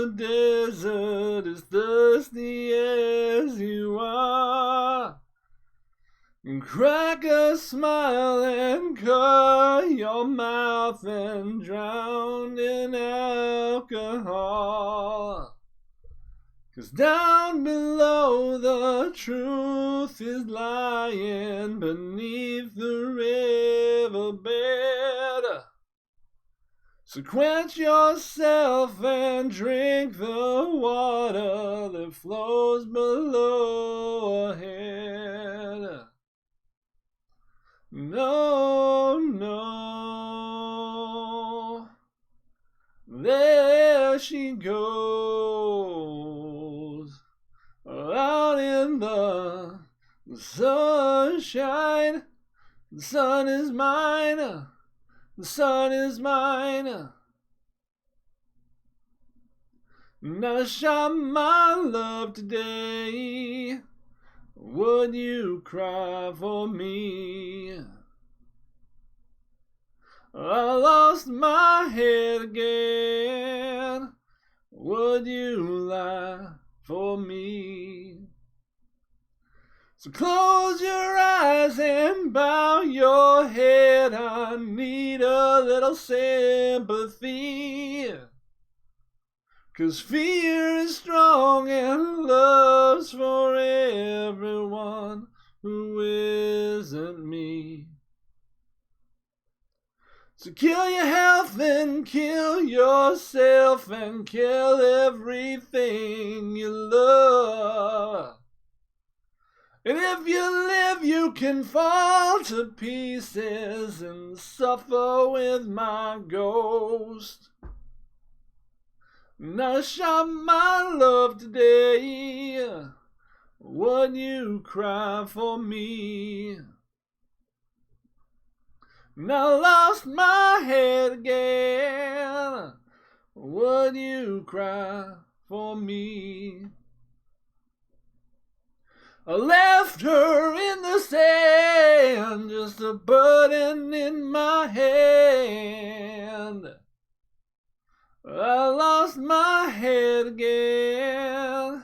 the desert as thirsty as you are. Crack a smile and cut your mouth and drown in alcohol. 'Cause down below the truth is lying beneath the riverbed. So quench yourself and drink the water that flows below ahead. No, no, there she goes, out in the sunshine. The sun is mine, the sun is mine. Now shine my love today. Would you cry for me? I lost my head again. Would you lie for me? So close your eyes and bow your head. I need a little sympathy. 'Cause fear is strong and love's for everyone who isn't me. So kill your health and kill yourself and kill everything you love. And if you live, you can fall to pieces and suffer with my ghost. Now shine my love today. Would you cry for me? Now lost my head again. Would you cry for me? I left her in the sand, just a burden in my hand. I lost my head again.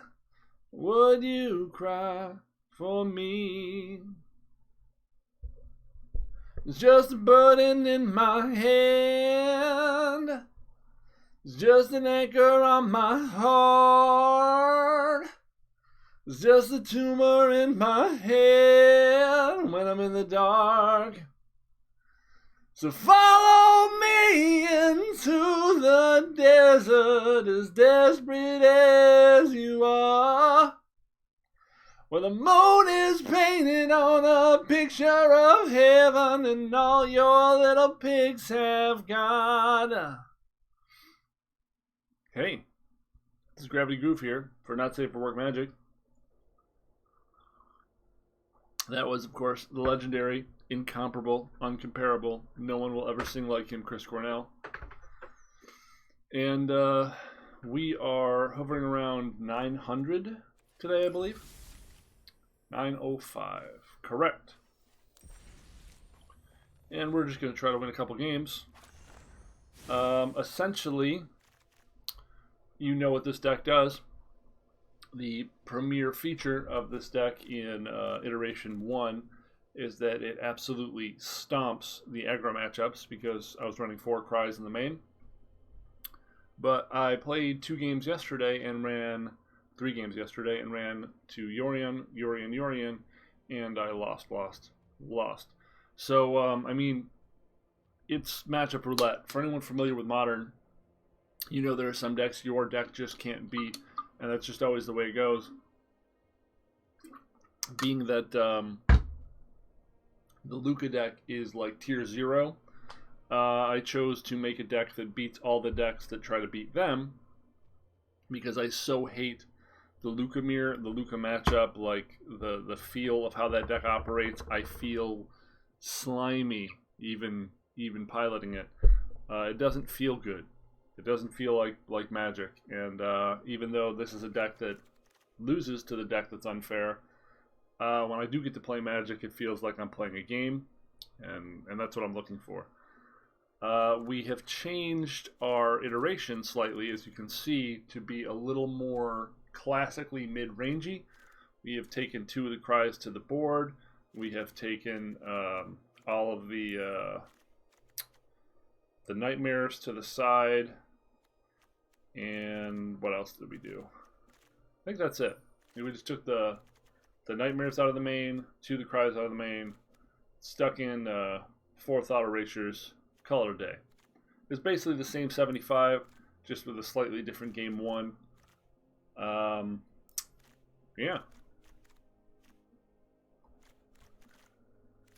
Would you cry for me? It's just a burden in my hand. It's just an anchor on my heart. It's just a tumor in my head when I'm in the dark. So follow me into the desert, as desperate as you are, where the moon is painted on a picture of heaven and all your little pigs have got. Hey, this is Gravity Groove here for Not Safe for Work Magic. That was, of course, the legendary, incomparable, uncomparable, no one will ever sing like him, Chris Cornell. And we are hovering around 900 today, I believe. 905, correct. And we're just going to try to win a couple games. Essentially, you know what this deck does. The premier feature of this deck in iteration 1 is that it absolutely stomps the aggro matchups, because I was running 4 Cries in the main. But I played 3 games yesterday and ran to Yorion, and I lost. So, I mean, it's matchup roulette. For anyone familiar with Modern, you know there are some decks your deck just can't beat, and that's just always the way it goes. Being that the Luca deck is like tier 0, I chose to make a deck that beats all the decks that try to beat them, because I so hate the Luca mirror, the Luca matchup, like the feel of how that deck operates. I feel slimy even piloting it. It doesn't feel good. It doesn't feel like Magic. And even though this is a deck that loses to the deck that's unfair, when I do get to play Magic, it feels like I'm playing a game, and that's what I'm looking for. We have changed our iteration slightly, as you can see, to be a little more classically mid-rangey. We have taken 2 of the cries to the board. We have taken all of the nightmares to the side. And what else did we do? I think that's it. We just took the nightmares out of the main, 2 of the cries out of the main, stuck in 4 thought erasures, call it a day. It's basically the same 75, just with a slightly different game 1. Yeah.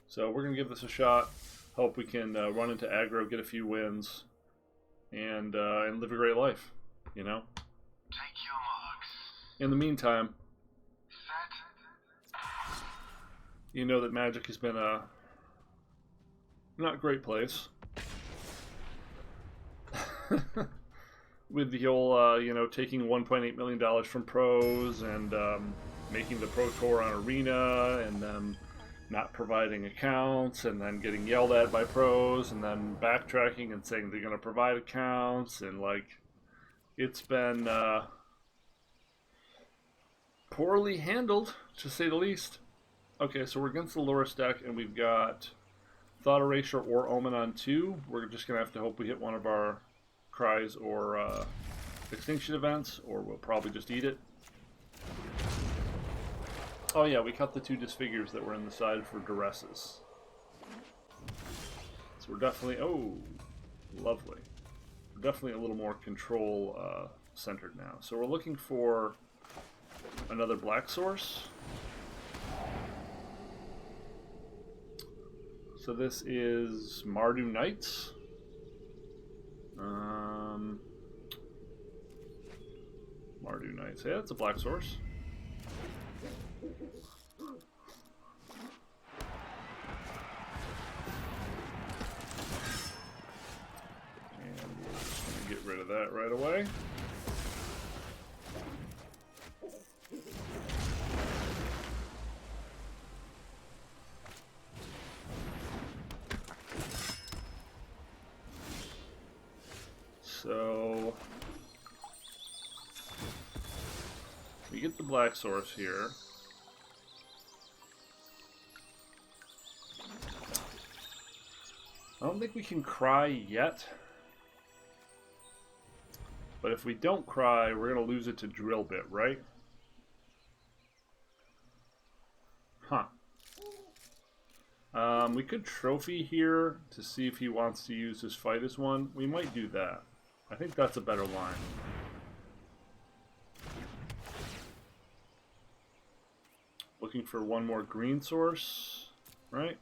So we're going to give this a shot. Hope we can run into aggro, get a few wins, and live a great life, you know? Take your marks. In the meantime, Set. you know that Magic has been a not great place. With the whole, taking $1.8 million from pros and making the Pro Tour on Arena, and then not providing accounts, and then getting yelled at by pros, and then backtracking and saying they're going to provide accounts, and it's been poorly handled, to say the least. Okay, so we're against the Loris deck, and we've got Thought Erasure or Omen on 2. We're just going to have to hope we hit one of our cries or extinction events, or we'll probably just eat it. Oh yeah, we cut the 2 disfigures that were in the side for duresses. So we're definitely, oh, lovely. We're definitely a little more control centered now. So we're looking for another black source. So this is Mardu Knights. Mardu Knights. Yeah, it's a black source. And we're just going to get rid of that right away. So we get the black source here. I don't think we can cry yet. But if we don't cry, we're going to lose it to Drill Bit, right? Huh. We could trophy here to see if he wants to use his fight as one. We might do that. I think that's a better line. Looking for one more green source, right?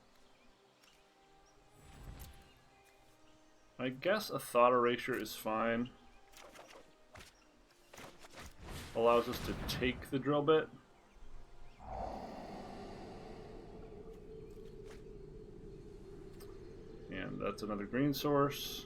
I guess a Thought Erasure is fine. Allows us to take the Drill Bit. And that's another green source.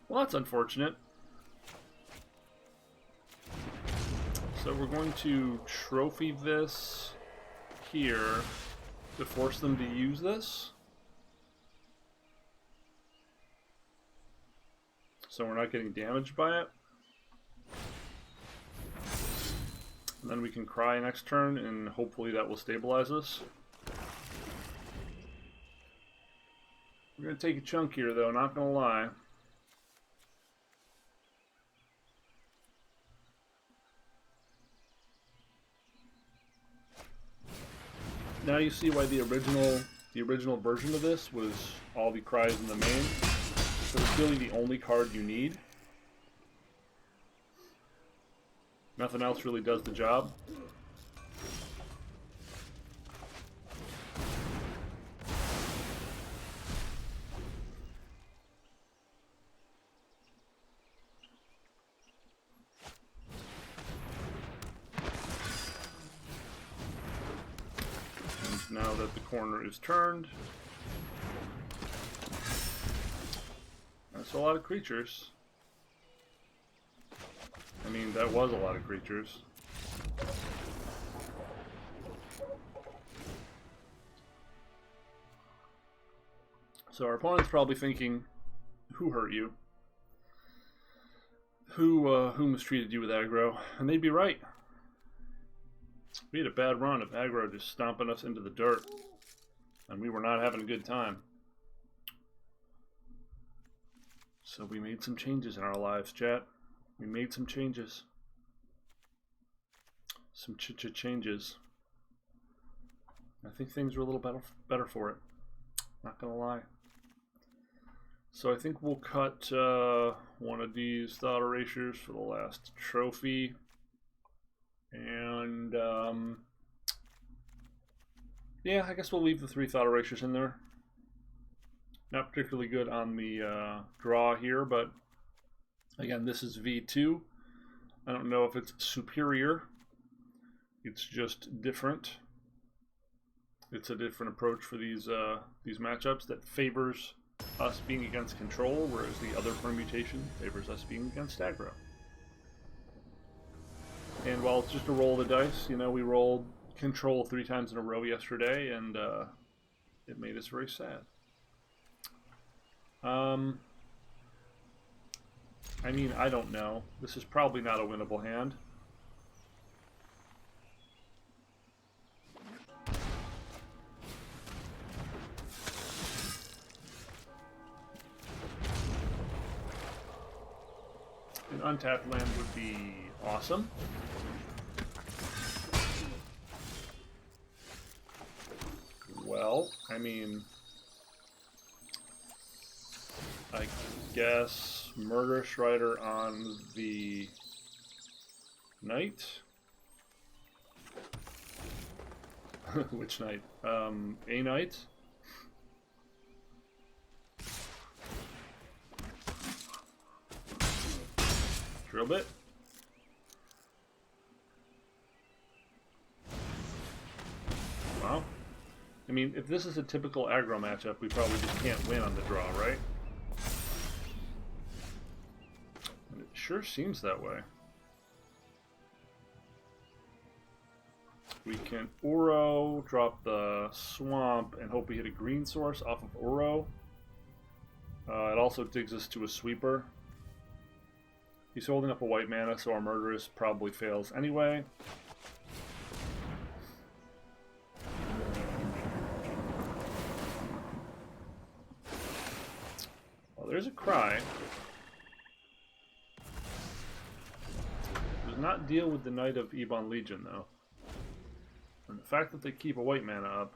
Well, that's unfortunate. So we're going to trophy this here to force them to use this. So we're not getting damaged by it. And then we can cry next turn, and hopefully that will stabilize us. We're going to take a chunk here, though, not going to lie. Now you see why the original version of this was all the cries in the main. So it's really the only card you need. Nothing else really does the job. now that the corner is turned. That's a lot of creatures. I mean, that was a lot of creatures. So our opponent's probably thinking, who hurt you? Who mistreated you with aggro? And they'd be right. We had a bad run of aggro just stomping us into the dirt. And we were not having a good time. So we made some changes in our lives, chat. We made some changes. Some changes. I think things are a little better for it. Not gonna lie. So I think we'll cut one of these thought erasures for the last trophy. And yeah, I guess we'll leave the 3 thought erasures in there. Not particularly good on the draw here, but again, this is V2. I don't know if it's superior. It's just different. It's a different approach for these matchups that favors us being against control, whereas the other permutation favors us being against aggro. And while it's just a roll of the dice, you know, we rolled control 3 times in a row yesterday, and it made us very sad. I mean, I don't know. This is probably not a winnable hand. An untapped land would be awesome. Well, I mean, I guess Murderous Rider on the knight. Which knight? A knight. Drill bit. Wow. I mean, if this is a typical aggro matchup, we probably just can't win on the draw, right? And it sure seems that way. We can Uro, drop the swamp, and hope we hit a green source off of Uro. It also digs us to a sweeper. He's holding up a white mana, so our Murderous probably fails anyway. Well, there's a Cry. Does not deal with the Knight of Ebon Legion, though. And the fact that they keep a white mana up,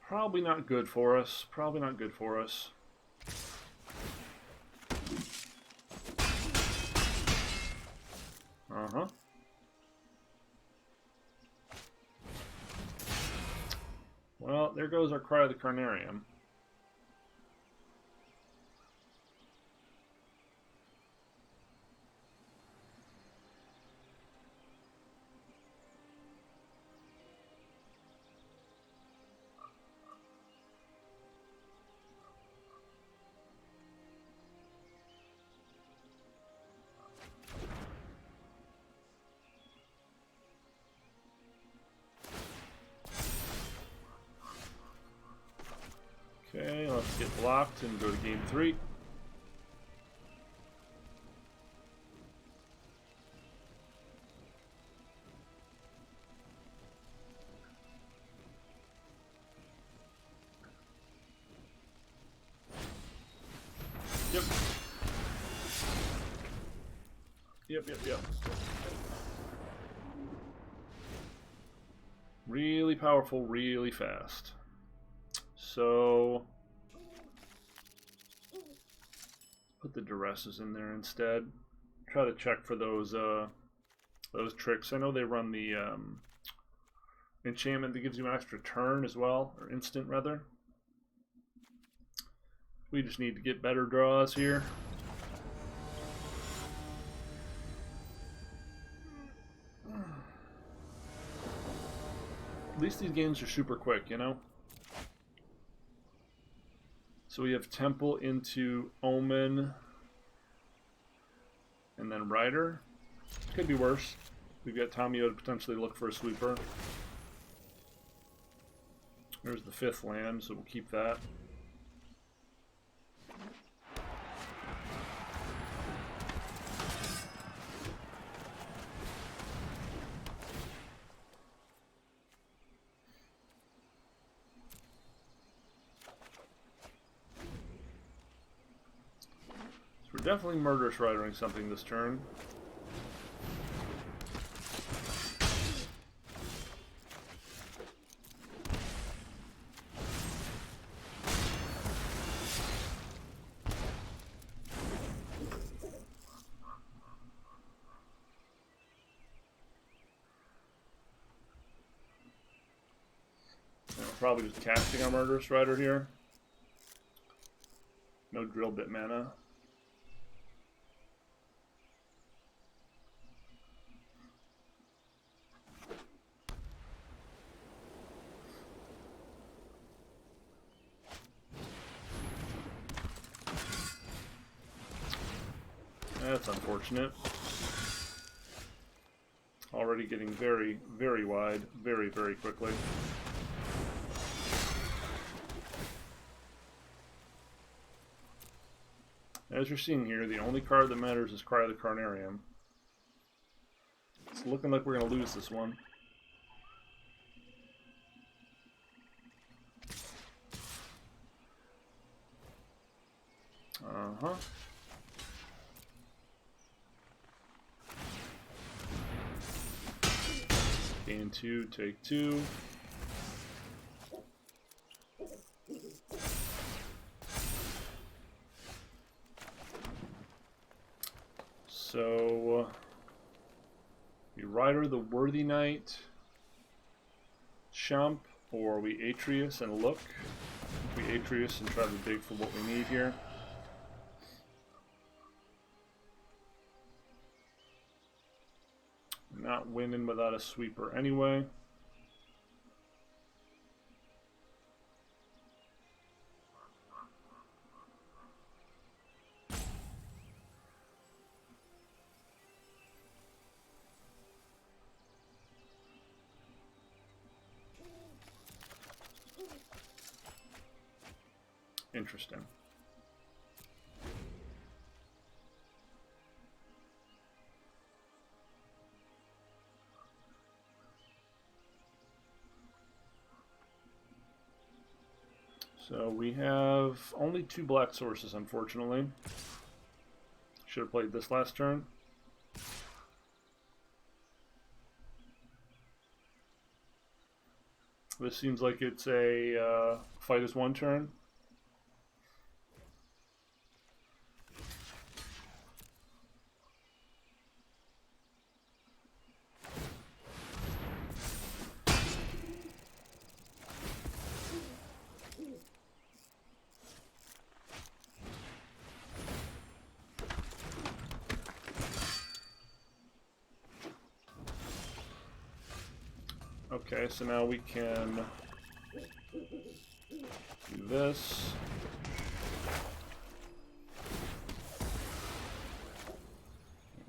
probably not good for us. Probably not good for us. Uh-huh. Well, there goes our Cry of the Carnarium. Okay, let's get blocked and go to game 3. Yep. Really powerful, really fast. So put the duresses in there instead. Try to check for those tricks. I know they run the enchantment that gives you an extra turn as well, or instant rather. We just need to get better draws here. At least these games are super quick, you know? So we have Temple into Omen. And then Rider. Could be worse. We've got Tamio to potentially look for a sweeper. There's the 5th land, so we'll keep that. So we're definitely Murderous Ridering something this turn. Probably just casting our Murderous Rider here. No drill bit mana. That's unfortunate. Already getting very, very wide, very, very quickly. As you're seeing here, the only card that matters is Cry of the Carnarium. It's looking like we're going to lose this one. Uh-huh. Gain 2, take 2. So, we Rider the Worthy Knight, Chump, or we Atreus and look. We Atreus and try to dig for what we need here. Not winning without a sweeper anyway. Interesting. So we have only 2 black sources, unfortunately. Should have played this last turn. This seems like it's a fight as 1 turn. Okay, so now we can do this.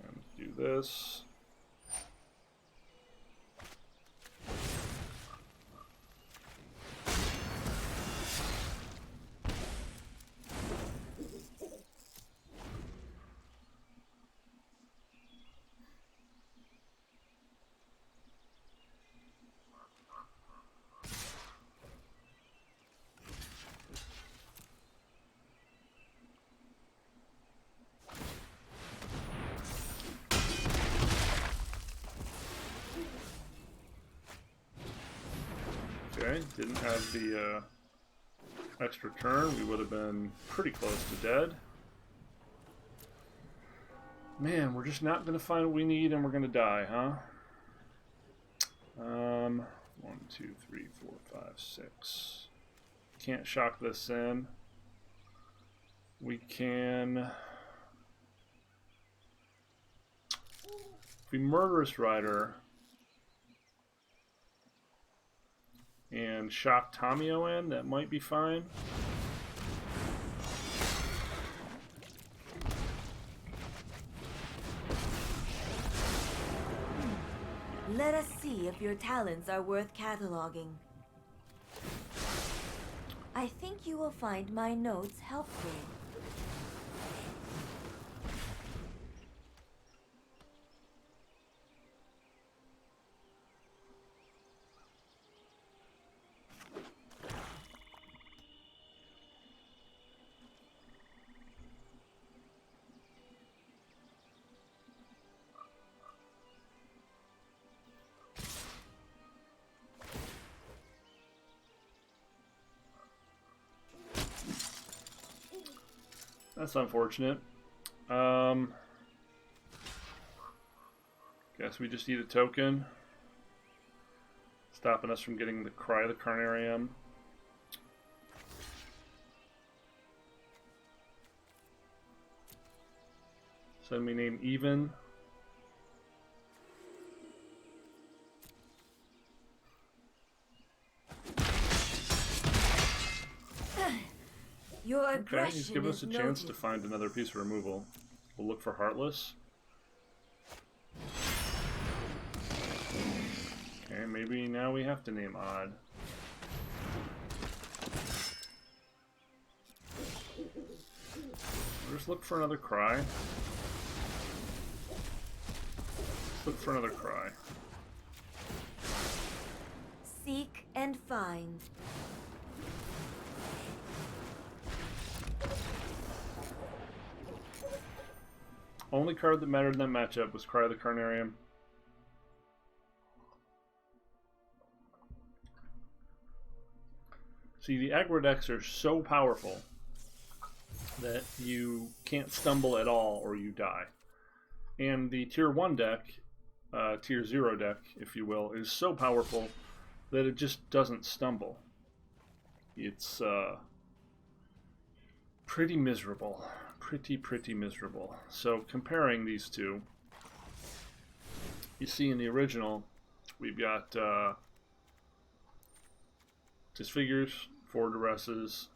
And do this. Okay, didn't have the extra turn. We would have been pretty close to dead. Man, we're just not going to find what we need and we're going to die, huh? 1, 2, 3, 4, 5, 6. Can't shock this in. We can... If we Murderous Rider... and shock Tamio in. That might be fine. Let us see if your talents are worth cataloging. I think you will find my notes helpful. That's unfortunate. Guess we just need a token. Stopping us from getting the Cry of the Carnarium. Send me name Even. Your Okay, aggression he's given us a is chance to noted. find another piece of removal. We'll look for Heartless. Okay, maybe now we have to name Odd. We'll just look for another Cry. Let's look for another Cry. Seek and find. Only card that mattered in that matchup was Cry of the Carnarium. See, the aggro decks are so powerful that you can't stumble at all or you die. And the tier 1 deck, tier 0 deck, if you will, is so powerful that it just doesn't stumble. It's pretty miserable. Pretty miserable. So comparing these two, you see in the original, we've got Disfigures, 4 Duresses,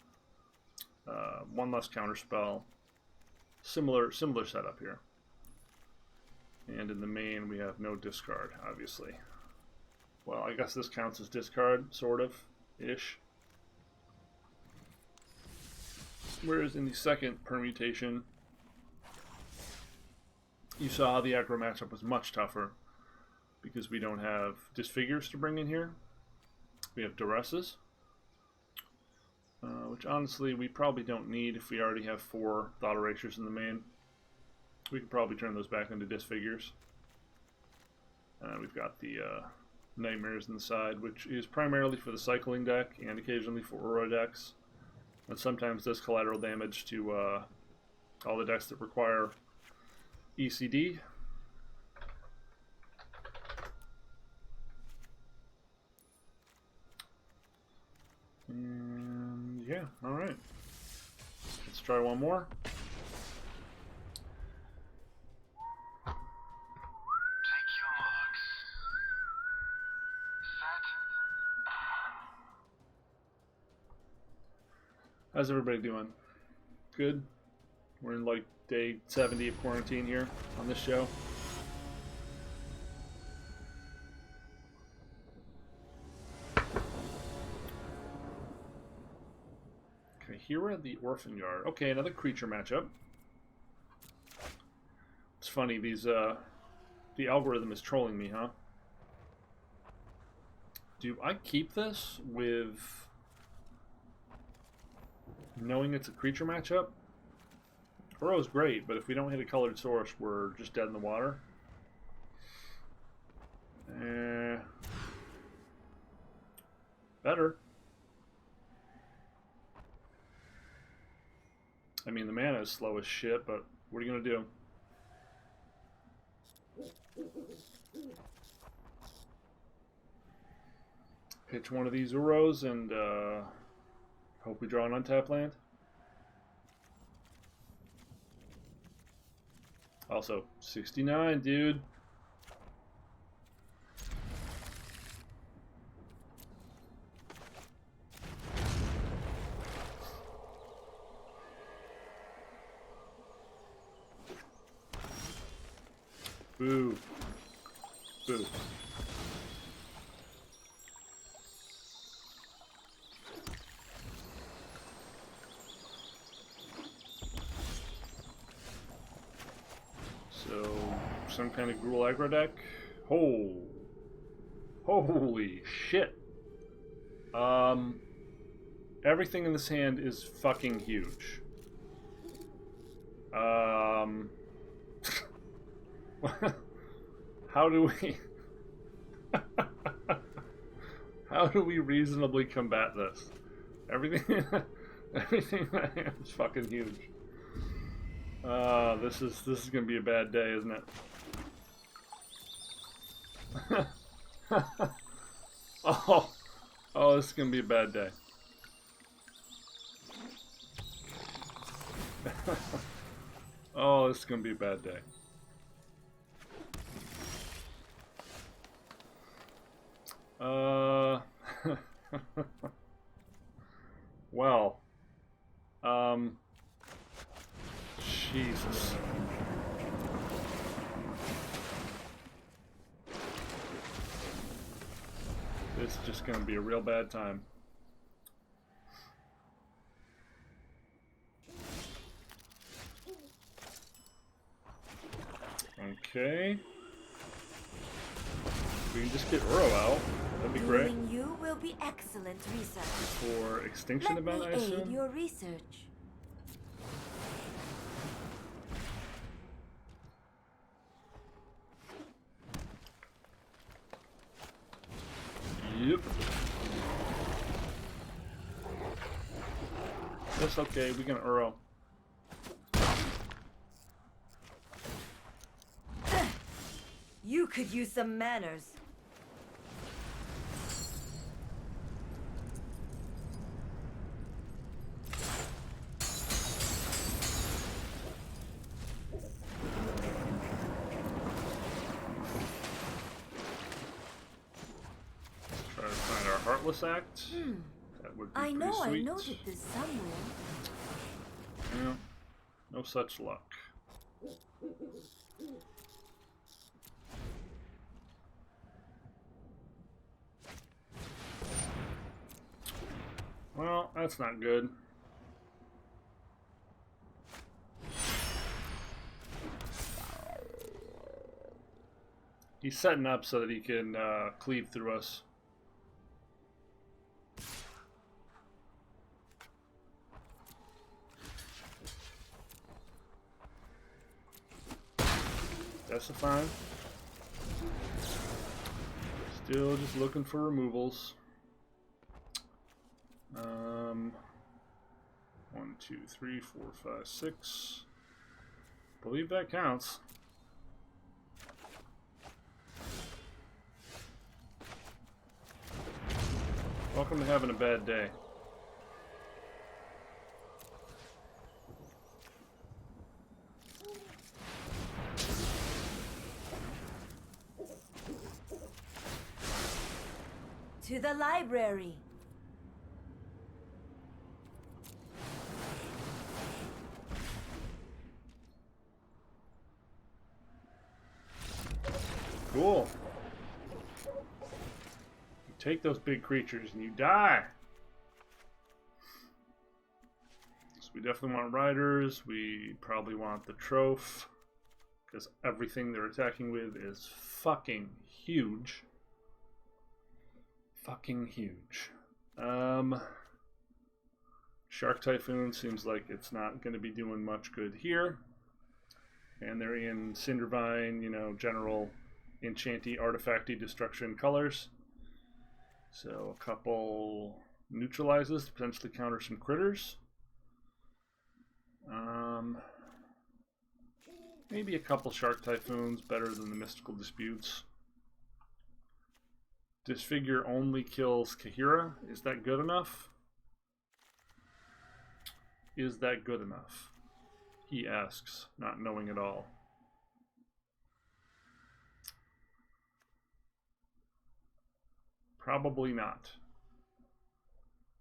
1 less counterspell. Similar setup here. And in the main, we have no discard, obviously. Well, I guess this counts as discard, sort of, ish. Whereas in the second permutation, you saw how the aggro matchup was much tougher because we don't have Disfigures to bring in here. We have Duresses, which honestly we probably don't need if we already have 4 Thought Erasures in the main. We could probably turn those back into Disfigures. We've got the Nightmares on the side, which is primarily for the cycling deck and occasionally for Aura decks. And sometimes does collateral damage to all the decks that require ECD. And yeah, alright. Let's try one more. Take your marks. Set. How's everybody doing? Good? We're in like day 70 of quarantine here on this show. Okay, here we're at the Orphan Yard. Okay, another creature matchup. It's funny, these the algorithm is trolling me, huh? Do I keep this with knowing it's a creature matchup? Burrow's great, but if we don't hit a colored source, we're just dead in the water. Better. I mean, the mana is slow as shit, but what are you going to do? Pitch one of these Uros and hope we draw an untapped land. Also, 69, dude. Boo. Boo. So, some kind of Gruul aggro deck. Holy shit. Everything in this hand is fucking huge. How do we... How do we reasonably combat this? Everything... Everything in that hand is fucking huge. This is gonna be a bad day, isn't it? Oh, this is gonna be a bad day. Oh, this is gonna be a bad day. Well, Jesus. This is just gonna be a real bad time. Okay. We can just get Uro out. That'd be great. Doing you will be excellent research. For extinction event, I assume? Let me aid your research. Yep. That's okay, we can Uro. You could use some manners. Try to find our Heartless Act. That would be I know, pretty sweet. I noted this somewhere. Yeah, no such luck. Well, that's not good. He's setting up so that he can cleave through us. That's a fine. Still just looking for removals. 1, 2, 3, 4, 5, 6. Believe that counts. Welcome to having a bad day. To the library. Cool. You take those big creatures and you die. So we definitely want riders. We probably want the troph, because everything they're attacking with is fucking huge. Fucking huge. Shark Typhoon seems like it's not going to be doing much good here. And they're in Cindervine, you know, general enchanty, artifacty, destruction colors. So a couple neutralizes to potentially counter some critters. Maybe a couple Shark Typhoons, better than the Mystical Disputes. Disfigure only kills Kahira. Is that good enough? Is that good enough? He asks, not knowing at all. Probably not.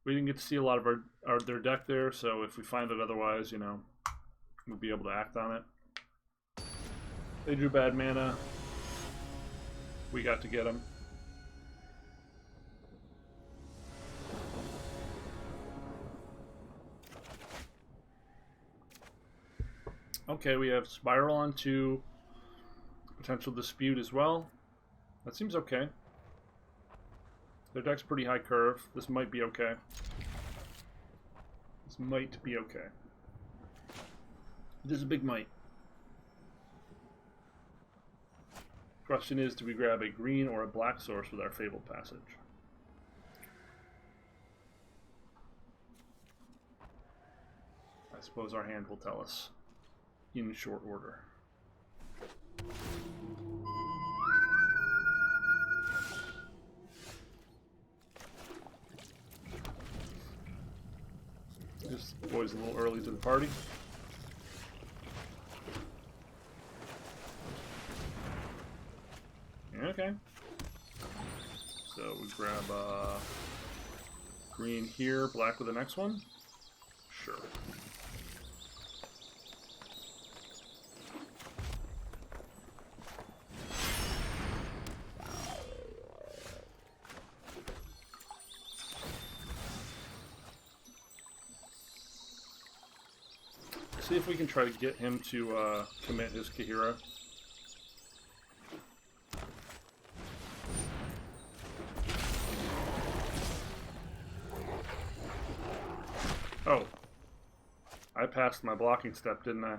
We didn't get to see a lot of their deck there, so if we find it otherwise, you know, we'll be able to act on it. They drew bad mana. We got to get him. Okay, we have Spiral on 2. Potential Dispute as well. That seems okay. Their deck's pretty high curve. This might be okay. This might be okay. This is a big might. Question is, do we grab a green or a black source with our Fabled Passage? I suppose our hand will tell us in short order. This boy's a little early to the party. Okay. So we grab green here, black with the next one? Sure. See if we can try to get him to commit his Kahira. Oh. I passed my blocking step, didn't I?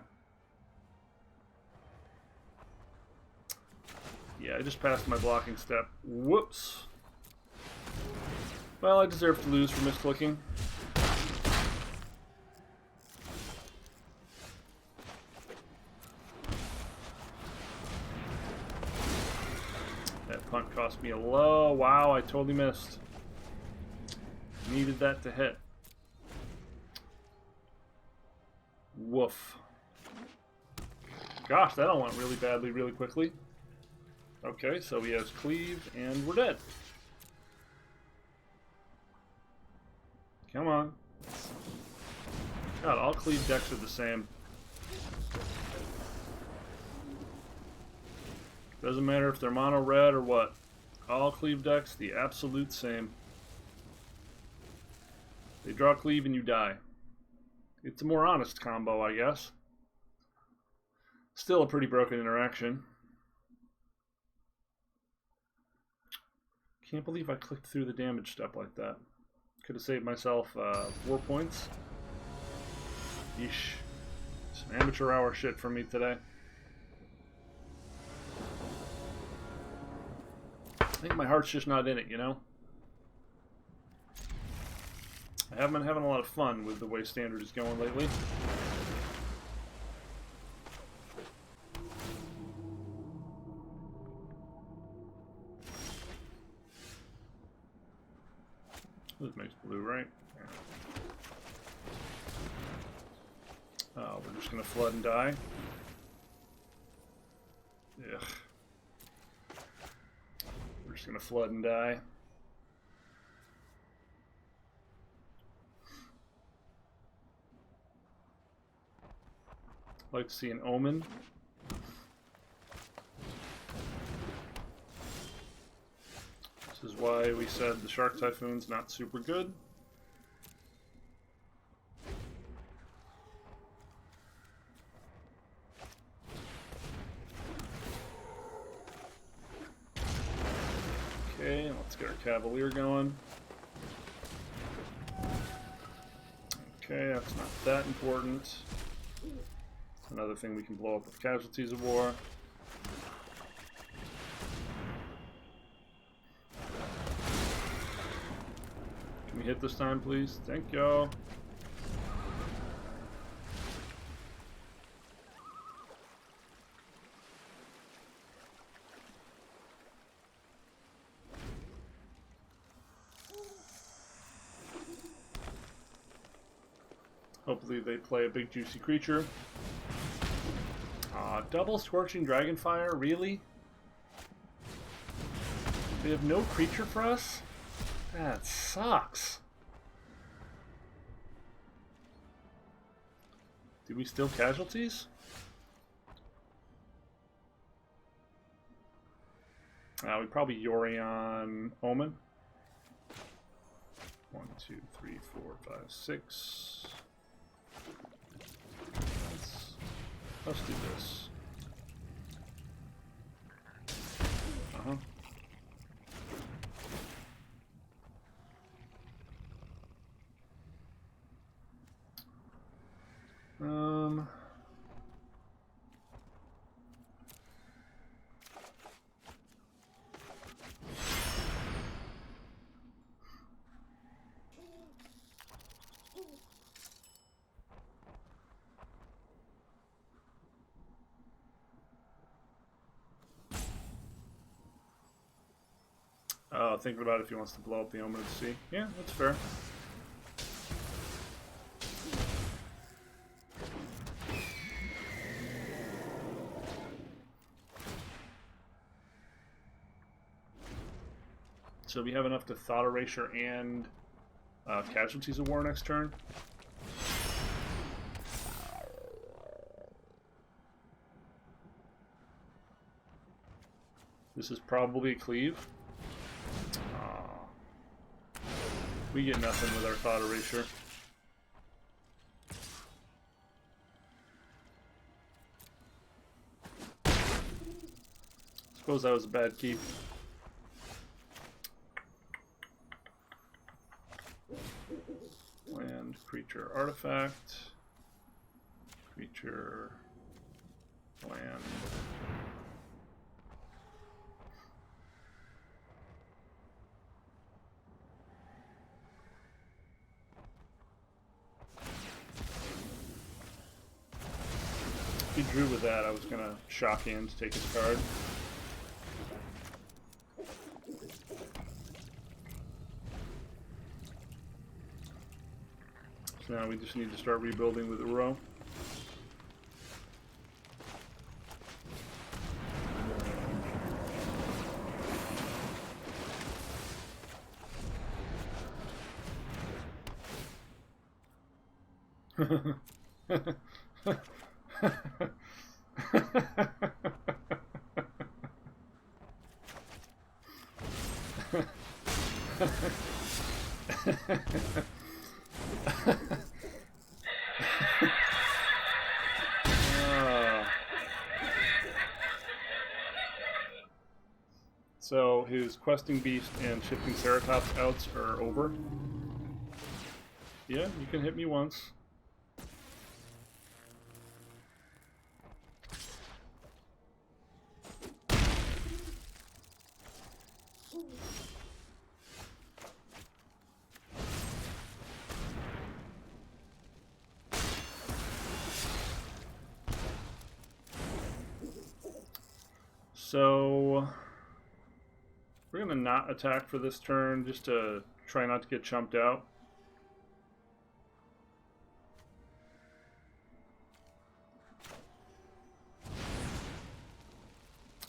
Yeah, I just passed my blocking step. Whoops. Well, I deserve to lose for misclicking. That punt cost me a low. Wow, I totally missed. Needed that to hit. Woof. Gosh, that all went really badly really quickly. Okay, so he has cleave, and we're dead. Come on. God, all cleave decks are the same. Doesn't matter if they're mono red or what. All cleave decks, the absolute same. They draw cleave and you die. It's a more honest combo, I guess. Still a pretty broken interaction. Can't believe I clicked through the damage step like that. Could have saved myself 4 points. Yeesh. Some amateur hour shit for me today. I think my heart's just not in it, you know? I haven't been having a lot of fun with the way Standard is going lately. This makes blue, right? Oh, we're just gonna flood and die. Ugh. We're just gonna flood and die. I'd like to see an Omen. This is why we said the Shark Typhoon's not super good. Okay, let's get our Cavalier going. Okay, that's not that important. Another thing we can blow up with Casualties of War. Can we hit this time, please? Thank you. Hopefully they play a big juicy creature. Double Scorching Dragonfire? Really? They have no creature for us? That sucks. Do we steal Casualties? We probably Yorion Omen. 1, 2, 3, 4, 5, 6. Let's do this. Uh-huh. Thinking about if he wants to blow up the Omen at sea. Yeah, that's fair. So we have enough to Thought Erasure and Casualties of War next turn. This is probably Cleave. We get nothing with our Thought Erasure. Suppose that was a bad keep. Land, creature, artifact. Creature, land. If he drew with that, I was going to shock in to take his card. So now we just need to start rebuilding with Uro. So his Questing Beast and Shifting Ceratops outs are over. Yeah, you can hit me once. So we're going to not attack for this turn just to try not to get chumped out.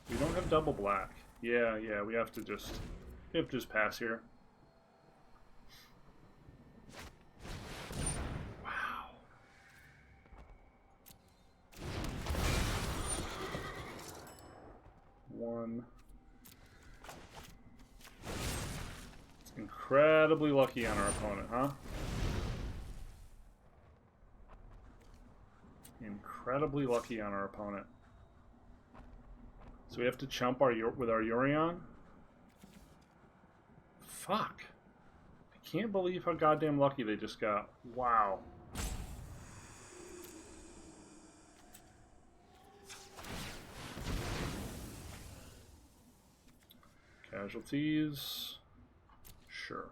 We don't have double black. Yeah, we have to just pass here. Wow. One. It's incredibly lucky on our opponent, huh? Incredibly lucky on our opponent. So we have to chump with our Yorion? Fuck. I can't believe how goddamn lucky they just got. Wow. Casualties. Sure.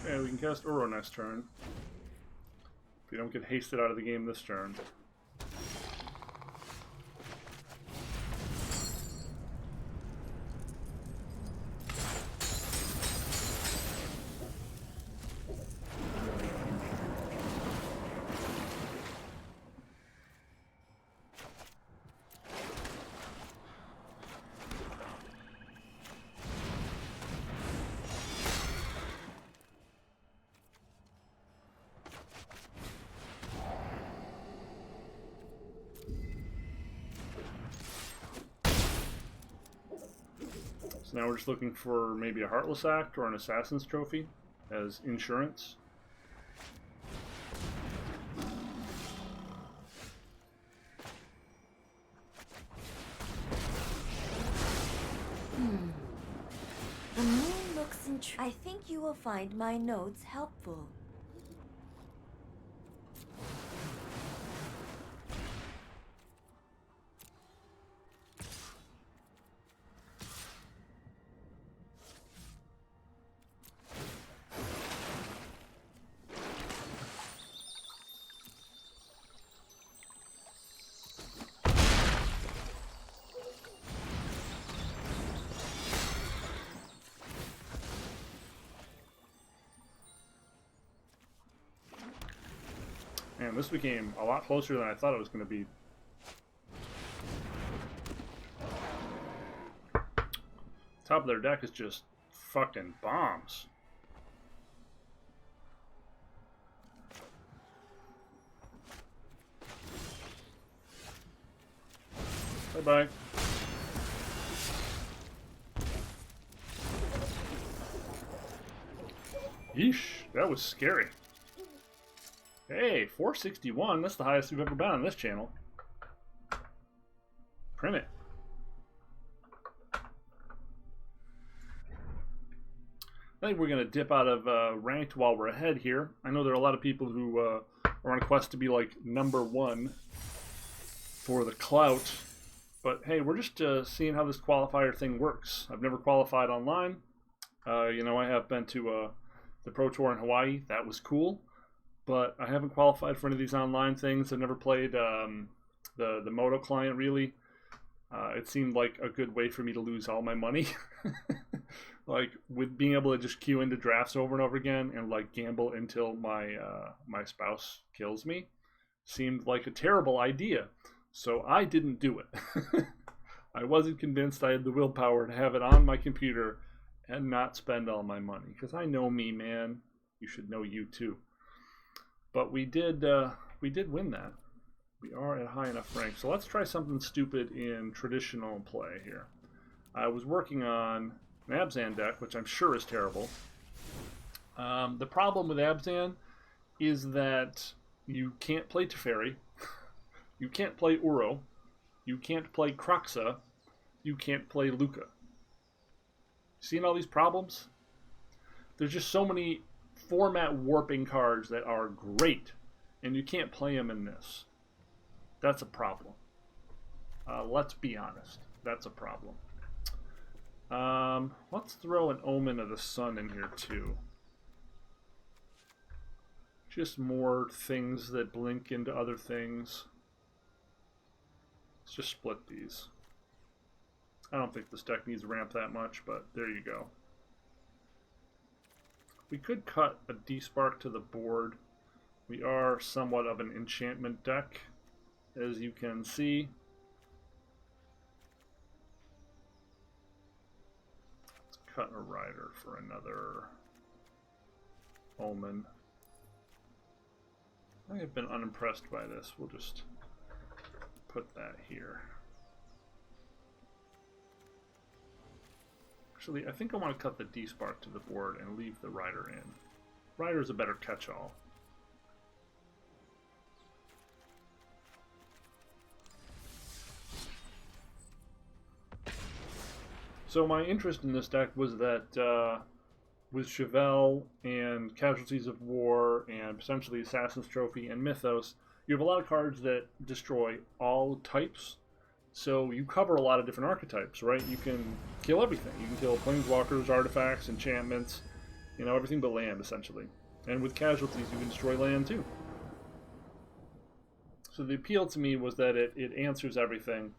Okay, we can cast Uro next turn. If we don't get hasted out of the game this turn. So now we're just looking for maybe a Heartless Act or an Assassin's Trophy as insurance. The moon looks I think you will find my notes helpful. Man, this became a lot closer than I thought it was going to be. Top of their deck is just fucking bombs. Bye-bye. Yeesh, that was scary. Hey, 461, that's the highest we've ever been on this channel. Print it. I think we're going to dip out of ranked while we're ahead here. I know there are a lot of people who are on a quest to be like #1 for the clout. But hey, we're just seeing how this qualifier thing works. I've never qualified online. You know, I have been to the Pro Tour in Hawaii. That was cool. But I haven't qualified for any of these online things. I've never played the Moto client, really. It seemed like a good way for me to lose all my money. Like, with being able to just queue into drafts over and over again and, like, gamble until my my spouse kills me seemed like a terrible idea. So I didn't do it. I wasn't convinced I had the willpower to have it on my computer and not spend all my money. Because I know me, man. You should know you, too. But we did win that. We are at high enough rank. So let's try something stupid in traditional play here. I was working on an Abzan deck, which I'm sure is terrible. The problem with Abzan is that you can't play Teferi, you can't play Uro, you can't play Kroxa, you can't play Luca. Seeing all these problems? There's just so many format warping cards that are great, and you can't play them in this. That's a problem. Let's be honest. That's a problem. Let's throw an Omen of the Sun in here too. Just more things that blink into other things. Let's just split these. I don't think this deck needs ramp that much, but there you go. We could cut a D-Spark to the board. We are somewhat of an enchantment deck, as you can see. Let's cut a Rider for another Omen. I have been unimpressed by this. We'll just put that here. Actually, I think I want to cut the D-Spark to the board and leave the Rider in. Rider's a better catch-all. So my interest in this deck was that with Chevelle and Casualties of War and potentially Assassin's Trophy and Mythos, you have a lot of cards that destroy all types. So you cover a lot of different archetypes, right? You can kill everything. You can kill planeswalkers, artifacts, enchantments, you know, everything but land, essentially. And with Casualties, you can destroy land, too. So the appeal to me was that it answers everything.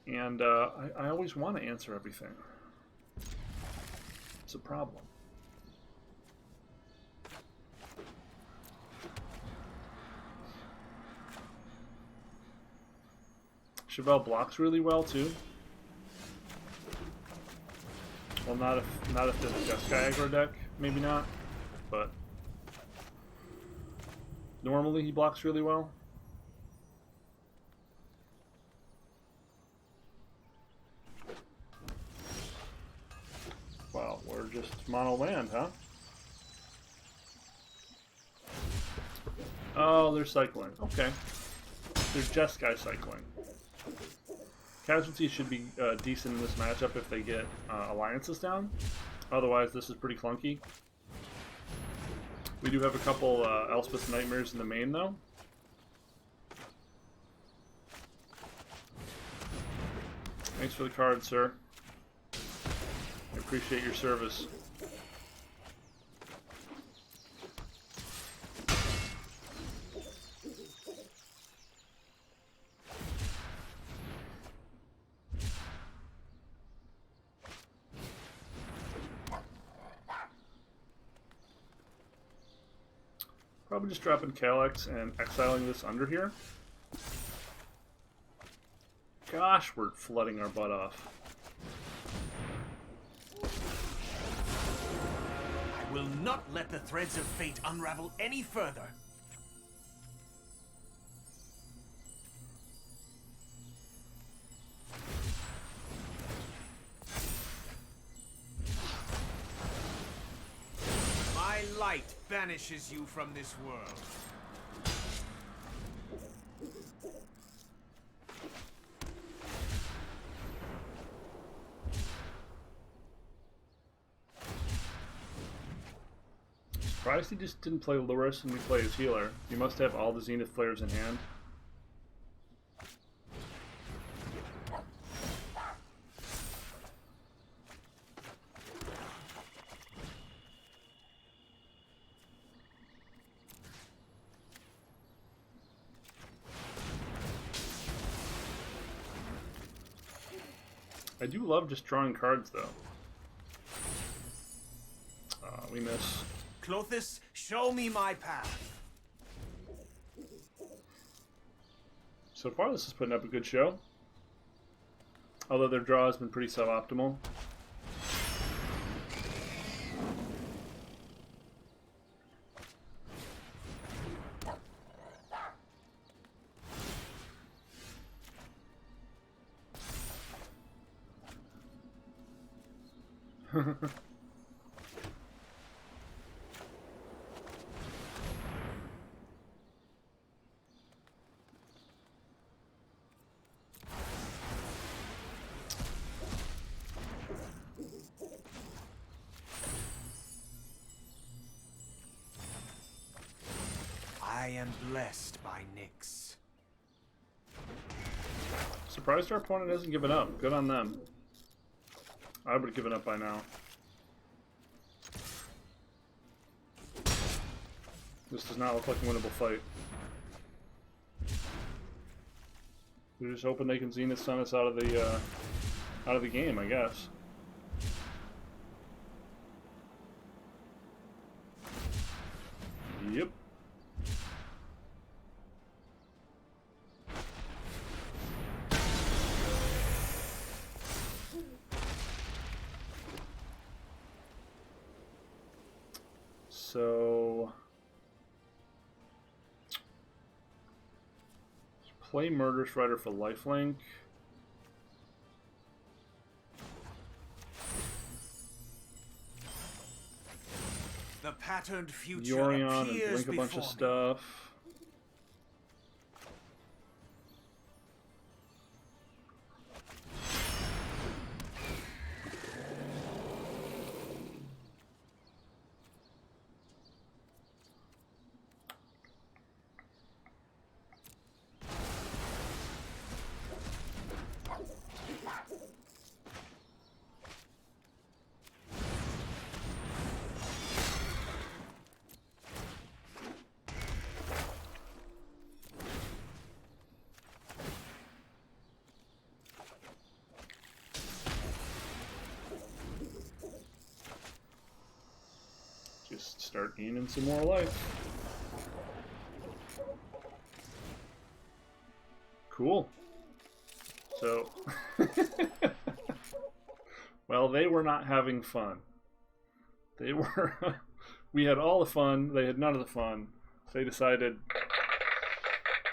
And I always want to answer everything. It's a problem. Chevelle blocks really well too. Well, not if there's a Jeskai aggro deck, maybe not, but normally he blocks really well. Mono land, huh? Oh, they're cycling. Okay. They're just guy cycling. Casualties should be decent in this matchup if they get alliances down. Otherwise, this is pretty clunky. We do have a couple Elspeth Nightmares in the main, though. Thanks for the card, sir. I appreciate your service. Probably just dropping Calyx and exiling this under here. Gosh, we're flooding our butt off. I will not let the threads of fate unravel any further. My light banishes you from this world. Surprised he just didn't play Luris and we play his healer. He must have all the Zenith Flares in hand. I do love just drawing cards, though. We miss. Clothis, show me my path. So far, this is putting up a good show. Although their draw has been pretty suboptimal. I am blessed by Nyx. Surprised our opponent hasn't given up. Good on them. I would have given up by now. This does not look like a winnable fight. We're just hoping they can Zenith Sun us out of the game, I guess. Yep. So play Murderous Rider for lifelink. The patterned future Yorion and appears blink a bunch of before me. stuff. Just start gaining some more life. Cool. So, well, they were not having fun. They were, we had all the fun, they had none of the fun. So they decided,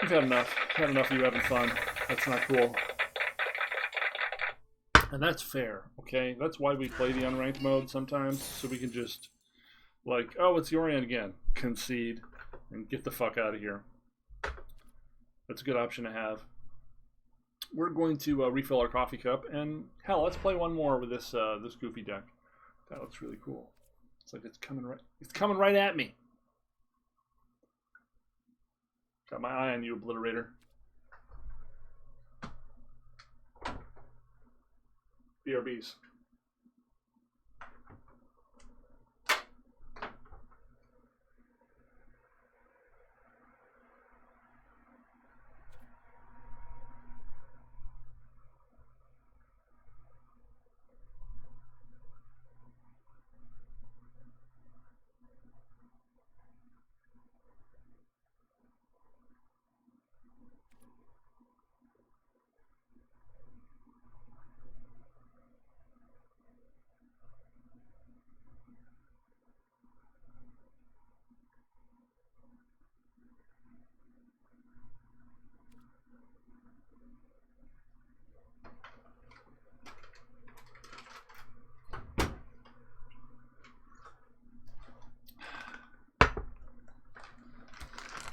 we've had enough. Had enough of you having fun. That's not cool. And that's fair, okay? That's why we play the unranked mode sometimes, so we can just, like, oh, it's Yorian again. Concede and get the fuck out of here. That's a good option to have. We're going to refill our coffee cup, and hell, let's play one more with this this goofy deck. That looks really cool. It's like it's coming right at me. Got my eye on you, Obliterator. BRBs.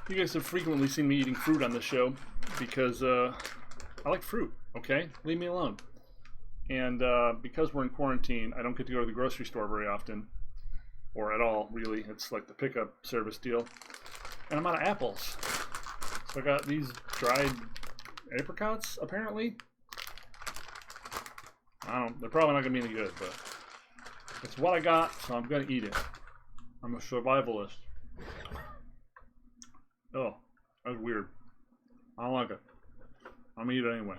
You guys have frequently seen me eating fruit on this show because I like fruit, okay? Leave me alone. And because we're in quarantine, I don't get to go to the grocery store very often. Or at all, really. It's like the pickup service deal. And I'm out of apples. So I got these dried apricots, apparently. I don't know. They're probably not going to be any good, but it's what I got, so I'm going to eat it. I'm a survivalist. Oh, that's weird. I don't like it. I'm gonna eat it anyway.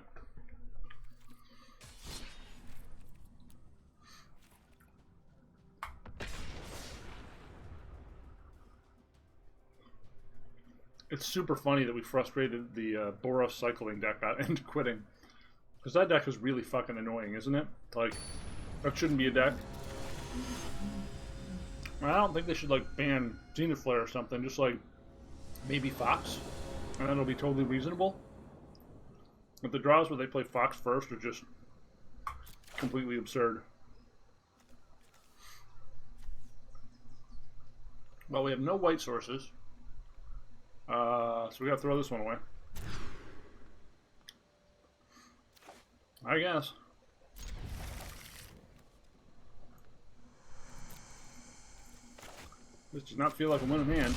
It's super funny that we frustrated the Boros cycling deck into quitting. Because that deck is really fucking annoying, isn't it? Like, that shouldn't be a deck. I don't think they should, like, ban Zenith Flare or something. Just, like, maybe Fox, and then it'll be totally reasonable. But the draws where they play Fox first are just completely absurd. Well, we have no white sources, so we gotta throw this one away. I guess. This does not feel like a winning hand.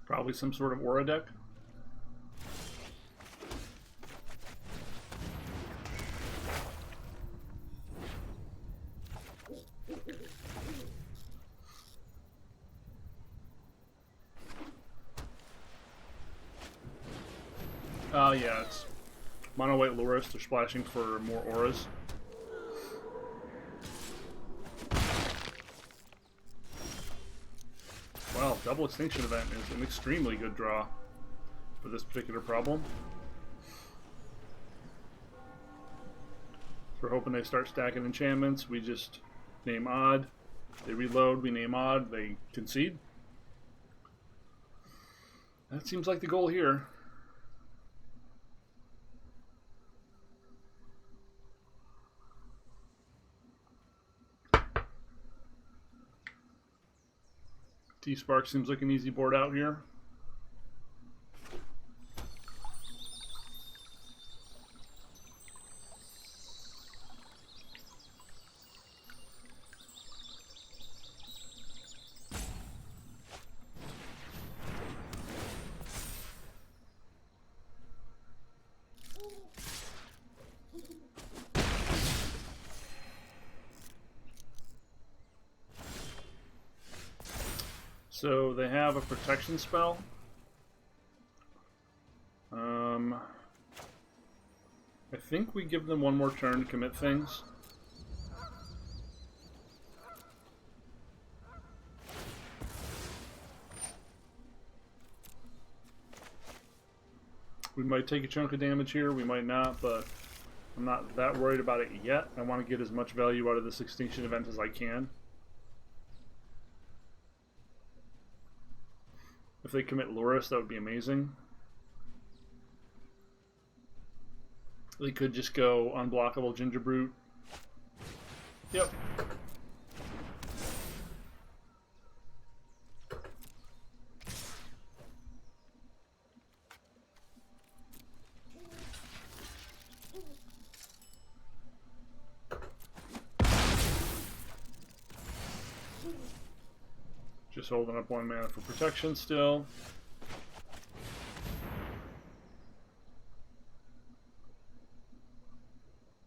Probably some sort of aura deck. Yeah, it's mono white Lurus. They're splashing for more auras. Well, double extinction event is an extremely good draw for this particular problem. So we're hoping they start stacking enchantments. We just name odd. They reload, we name odd, they concede. That seems like the goal here. T-Spark seems like an easy board out here. So they have a protection spell. I think we give them one more turn to commit things. We might take a chunk of damage here, we might not, but I'm not that worried about it yet. I want to get as much value out of this extinction event as I can. If they commit Loris, that would be amazing. They could just go unblockable Ginger Brute. Yep. Just holding up 1 mana for protection still.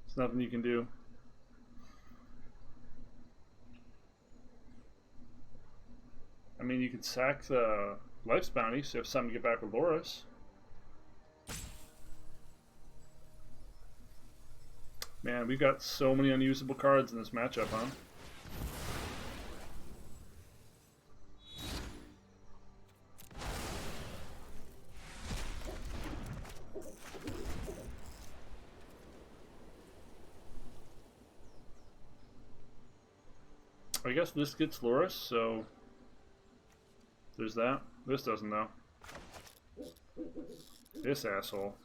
There's nothing you can do. I mean, you could sack the Life's Bounty, so you have something to get back with Loris. Man, we've got so many unusable cards in this matchup, huh? I guess this gets Loris, so there's that. This doesn't though. This asshole.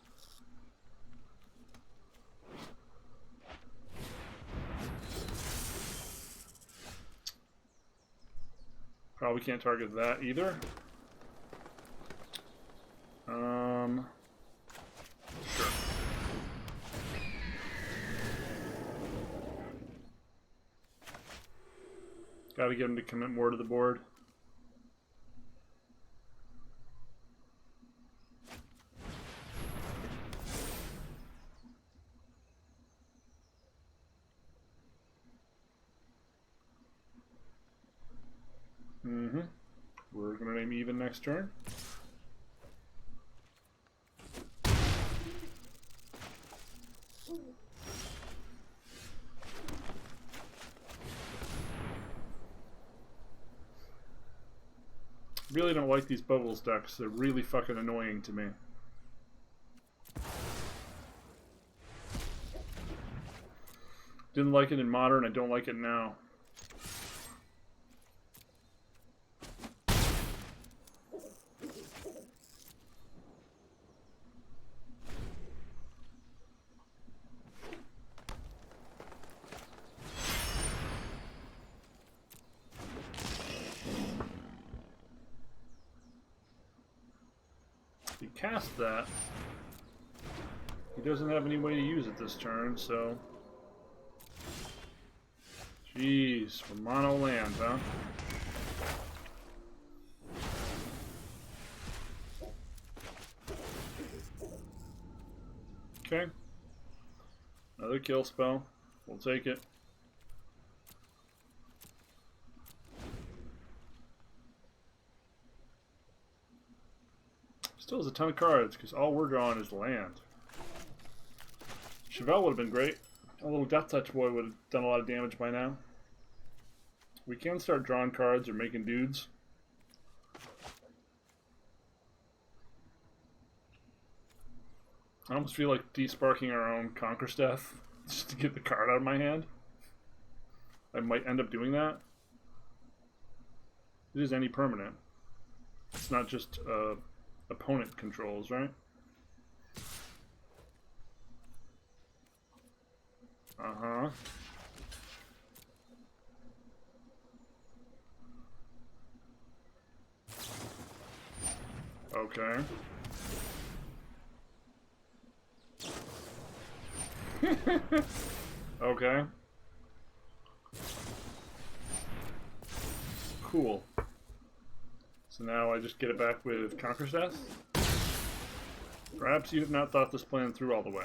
Probably can't target that either. Sure. Gotta get him to commit more to the board. We're gonna name even next turn. Really don't like these bubbles decks. They're really fucking annoying to me. Didn't like it in Modern, I don't like it now. He cast that. He doesn't have any way to use it this turn, so... Jeez, for mono land, huh? Okay. Another kill spell. We'll take it. Still has a ton of cards, because all we're drawing is land. Chevelle would have been great. A little Death Touch Boy would have done a lot of damage by now. We can start drawing cards or making dudes. I almost feel like desparking our own Conquer's Death just to get the card out of my hand. I might end up doing that. It is any permanent. It's not just opponent controls, right? Uh-huh. Okay. Okay. Cool. So now I just get it back with Conquer's Death? Perhaps you have not thought this plan through all the way.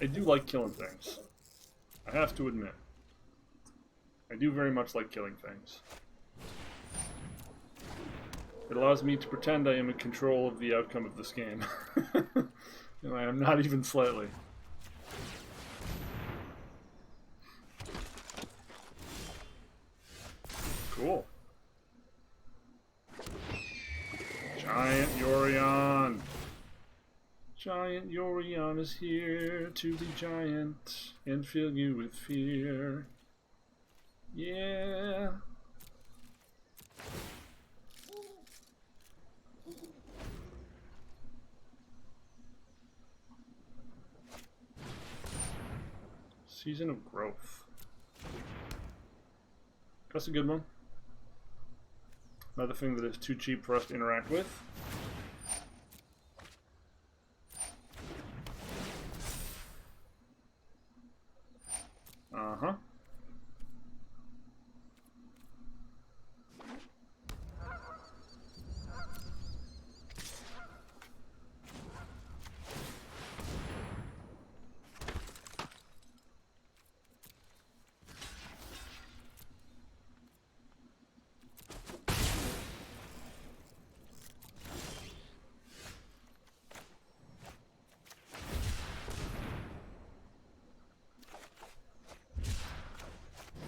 I do like killing things. I have to admit. I do very much like killing things. It allows me to pretend I am in control of the outcome of this game. And I am not even slightly. Cool. Giant Yorion. Giant Yorion is here to be giant and fill you with fear. Yeah. Season of Growth. That's a good one. Another thing that is too cheap for us to interact with. Uh-huh.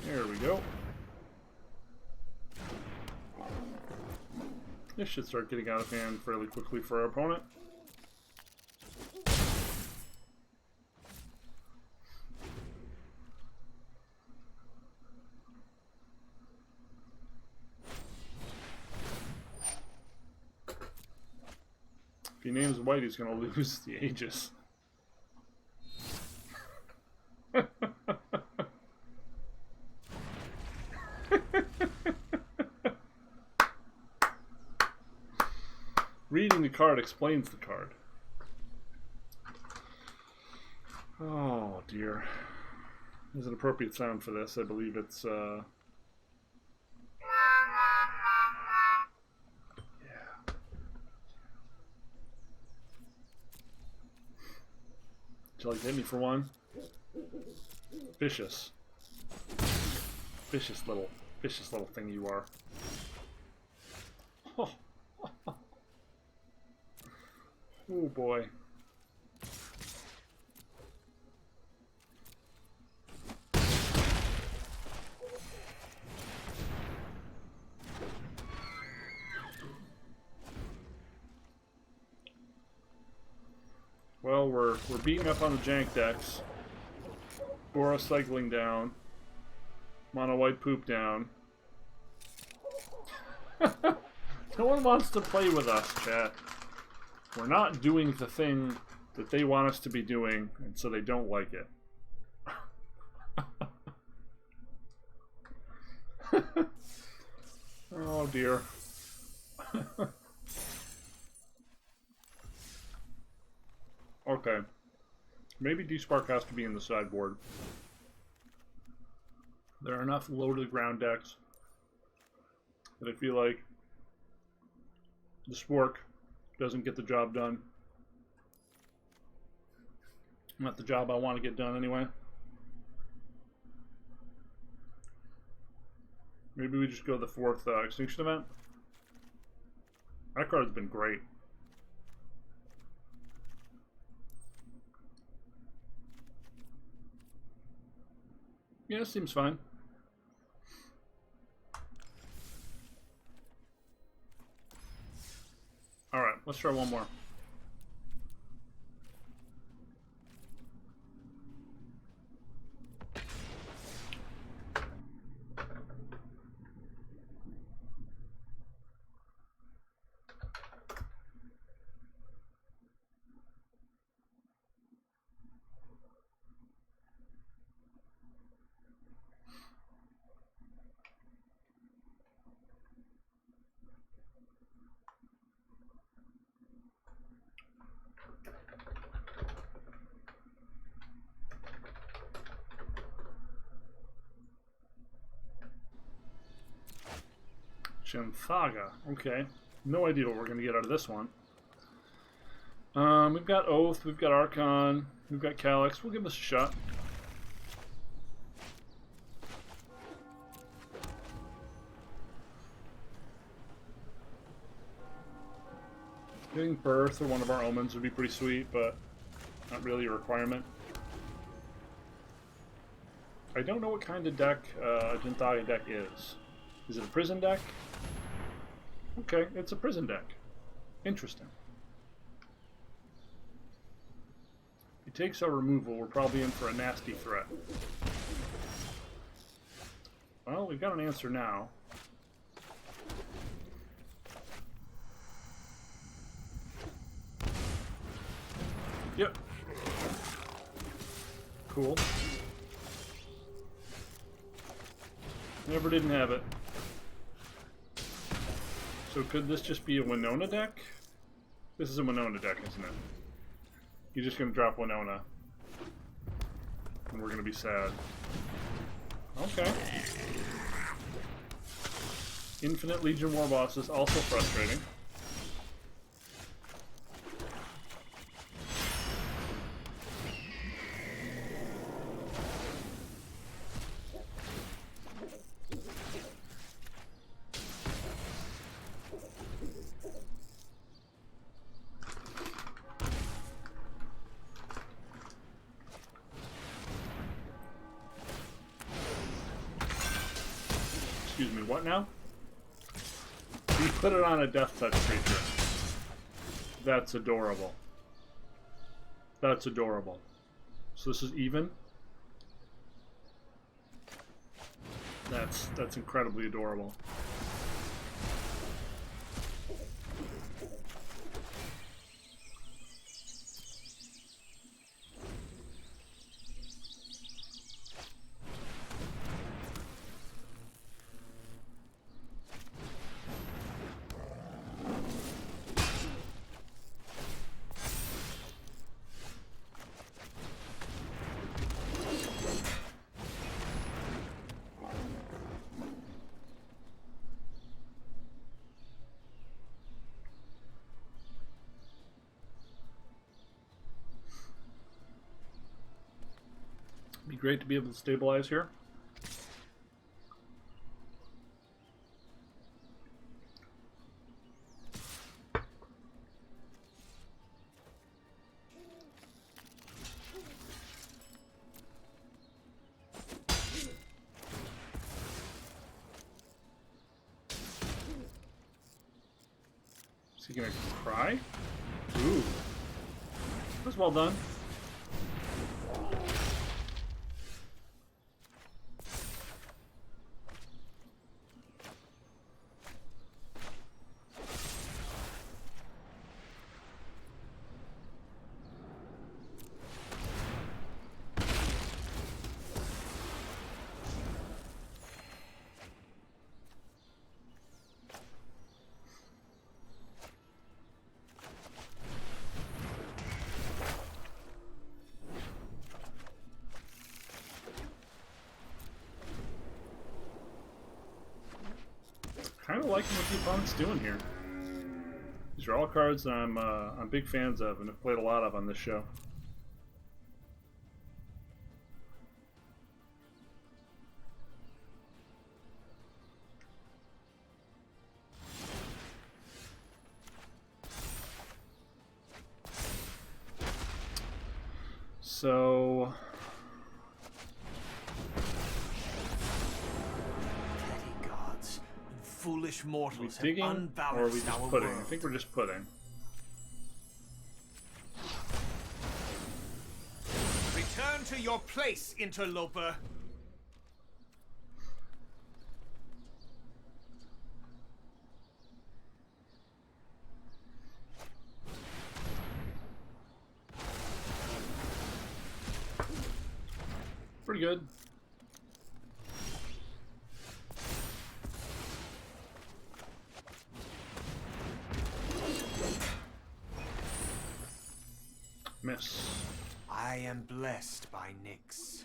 There we go. This should start getting out of hand fairly quickly for our opponent. If he names White, he's going to lose the Aegis. Reading the card explains the card. Oh dear. There's an appropriate sound for this. I believe it's yeah. Would you like to hit me for one? Vicious. Vicious little thing you are. Oh. Oh boy. Well, we're beating up on the jank decks. Bora cycling down. Mono white poop down. No one wants to play with us, chat. We're not doing the thing that they want us to be doing, and so they don't like it. Oh dear. Okay. Maybe D-Spark has to be in the sideboard. There are enough low-to-the-ground decks that I feel like the Spork doesn't get the job done. Not the job I want to get done anyway. Maybe we just go the 4th Extinction Event. That card's been great. Yeah, it seems fine. Alright, let's try one more. Chanthaga. Okay. No idea what we're going to get out of this one. We've got Oath, we've got Archon, we've got Calyx. We'll give this a shot. Getting Birth or one of our Omens would be pretty sweet, but not really a requirement. I don't know what kind of deck a Jinthaya deck is. Is it a prison deck? Okay, it's a prison deck. Interesting. If he takes our removal, we're probably in for a nasty threat. Well, we've got an answer now. Yep. Cool. Never didn't have it. So could this just be a Winona deck? This is a Winona deck, isn't it? You're just gonna drop Winona. And we're gonna be sad. Okay. Infinite Legion War Bosses, also frustrating. Excuse me, what now? You put it on a Death Touch creature. That's adorable. That's adorable. So this is even? That's incredibly adorable. Be great to be able to stabilize here. Is he gonna cry? Ooh. That's well done. Kind of liking what the opponent's doing here. These are all cards that I'm big fans of and have played a lot of on this show. So Foolish mortals have digging, or are we unbalanced just our putting? world. I think we're just putting. Return to your place, interloper. Pretty good. Miss. I am blessed by Nyx.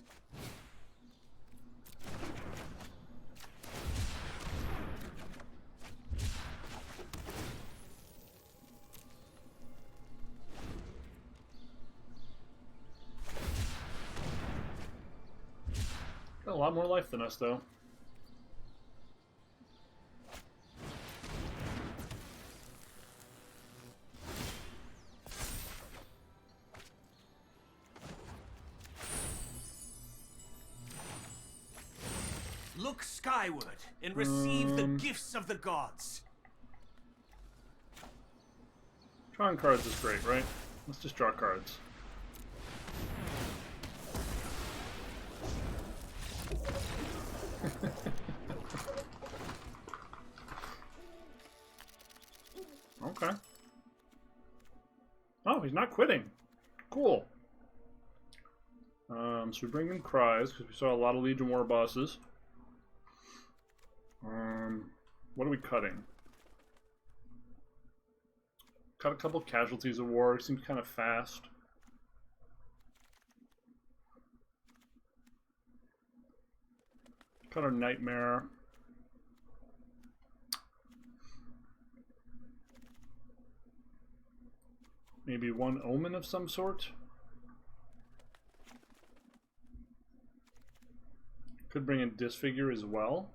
Got a lot more life than us, though. Look skyward and receive the gifts of the gods. Drawing cards is great, right? Let's just draw cards. Okay. Oh, he's not quitting. Cool. So we bring in Cries, because we saw a lot of Legion War bosses. What are we cutting? Cut a couple casualties of war. It seems kind of fast. Cut our Nightmare. Maybe one Omen of some sort. Could bring in Disfigure as well.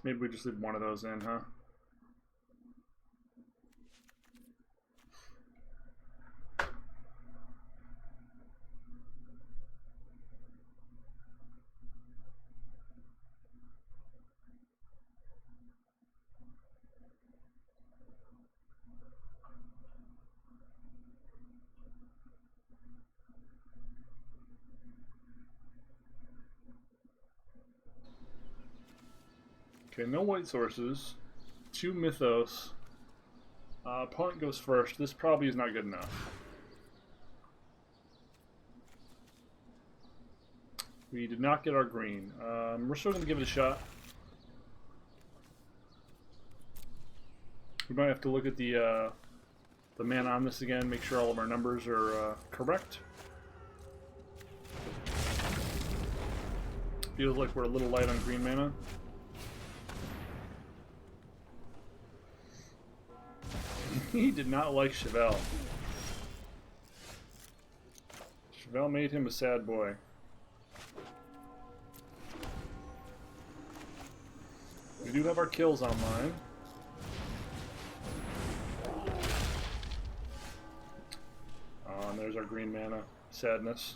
Maybe we just leave one of those in, huh? Okay, no white sources. 2 Mythos. Opponent goes first. This probably is not good enough. We did not get our green. We're still going to give it a shot. We might have to look at the mana on this again, make sure all of our numbers are correct. Feels like we're a little light on green mana. He did not like Chevelle. Chevelle made him a sad boy. We do have our kills online. And there's our green mana. Sadness.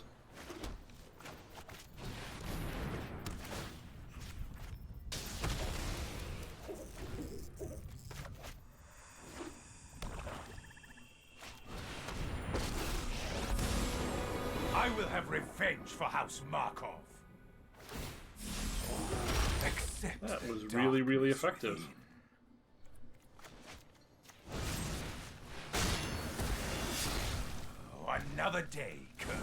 I will have revenge for House Markov. Accept that was really, really effective. Oh, another day, Kerr.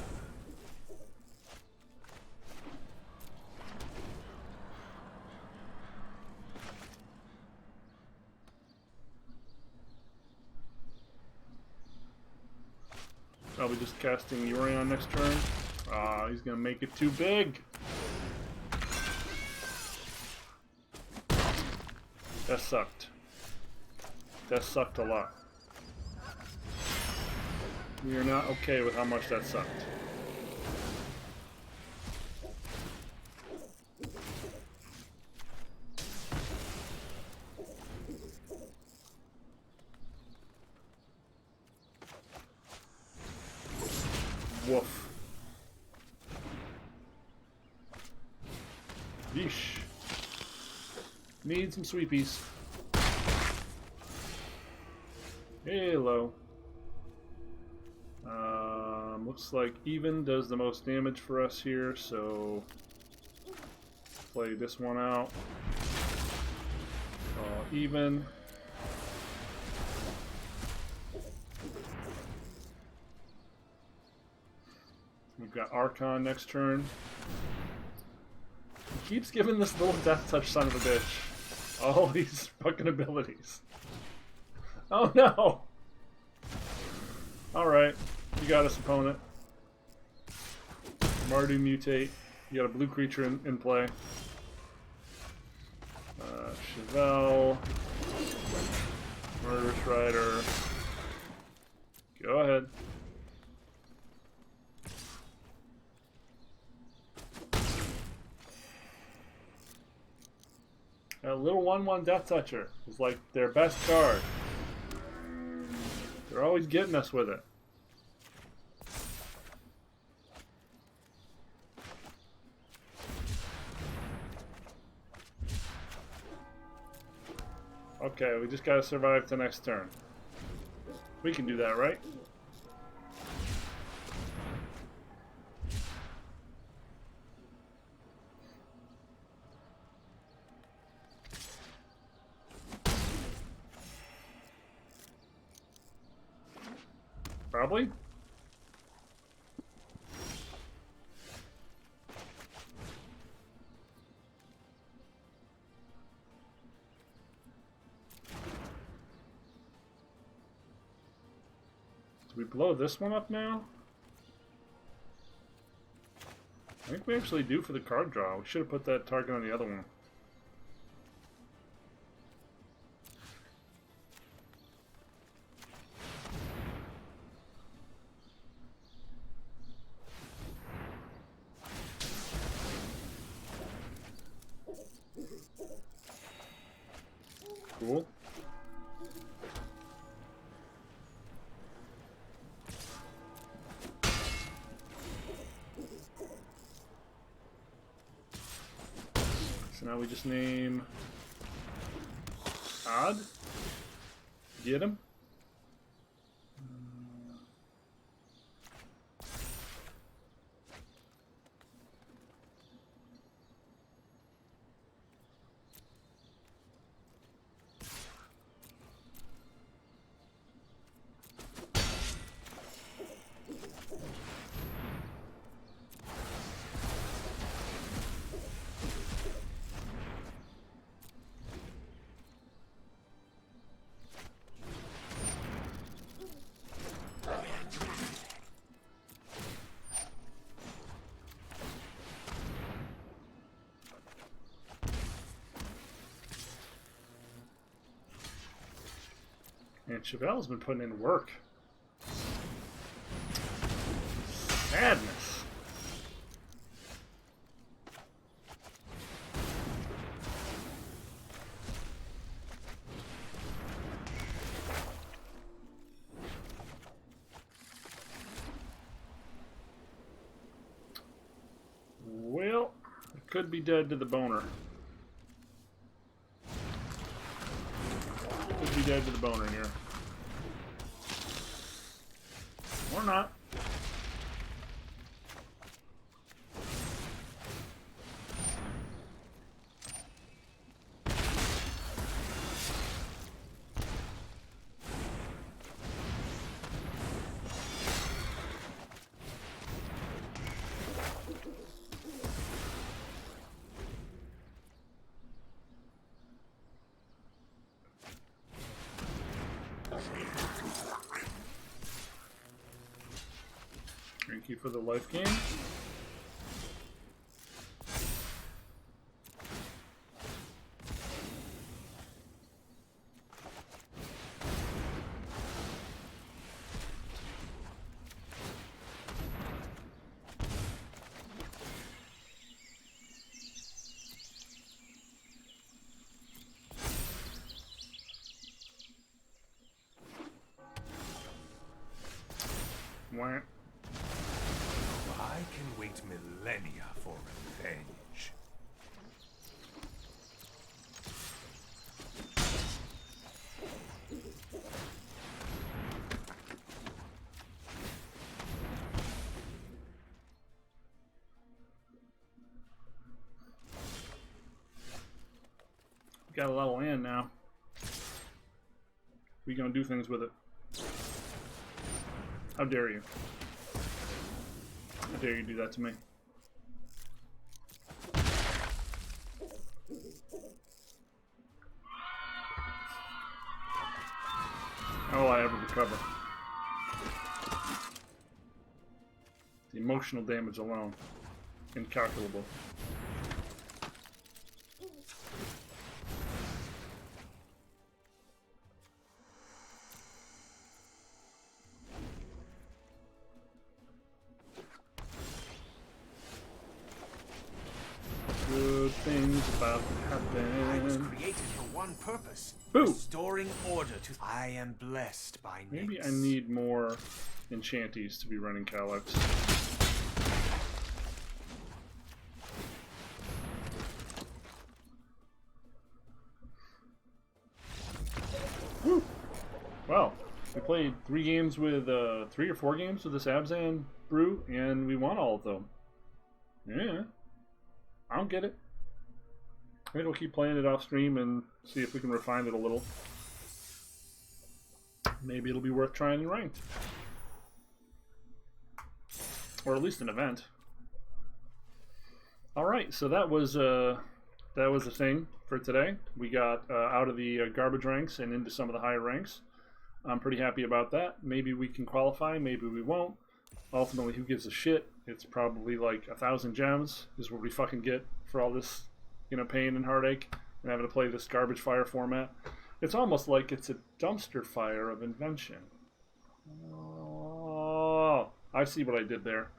I'll be just casting Yorion next turn. He's gonna make it too big. That sucked. That sucked a lot. We are not okay with how much that sucked. Woof. Yeesh. Need some sweepies. Hello. Looks like even does the most damage for us here, so play this one out. Even. We've got Archon next turn. He keeps giving this little death touch son of a bitch all these fucking abilities. Oh no! Alright, you got us, opponent. Mardu mutate. You got a blue creature in play. Chevelle. Murderous Rider. Go ahead. little 1/1 Death Toucher is like their best card. They're always getting us with it. Okay, we just gotta survive to next turn. We can do that, right? Probably. Do we blow this one up now? I think we actually do for the card draw. We should have put that target on the other one. Cool. So now we just name Odd. Get him. And Chevelle's been putting in work. Sadness. Well, it could be dead to the boner. Could be dead to the boner here. Or not. Thank you for the life gain. Wah. I can wait millennia for revenge. Got a lot of land now. We gonna do things with it. How dare you? How dare you do that to me? How will I ever recover? The emotional damage alone. Incalculable. Good things about to happen. Created purpose. Boo! Restoring order to... I am blessed by Maybe I Nyx. need more enchanties to be running Calyx. Woo! Well, we played 3 games with 3 or 4 games with this Abzan brew, and we won all of them. Yeah, I don't get it. I think we'll keep playing it off stream and see if we can refine it a little. Maybe it'll be worth trying in ranked, or at least an event. All right, so that was the thing for today. We got out of the garbage ranks and into some of the higher ranks. I'm pretty happy about that. Maybe we can qualify, maybe we won't. Ultimately, who gives a shit? It's probably like 1,000 gems is what we fucking get for all this, you know, pain and heartache and having to play this garbage fire format. It's almost like it's a dumpster fire of invention. Oh, I see what I did there.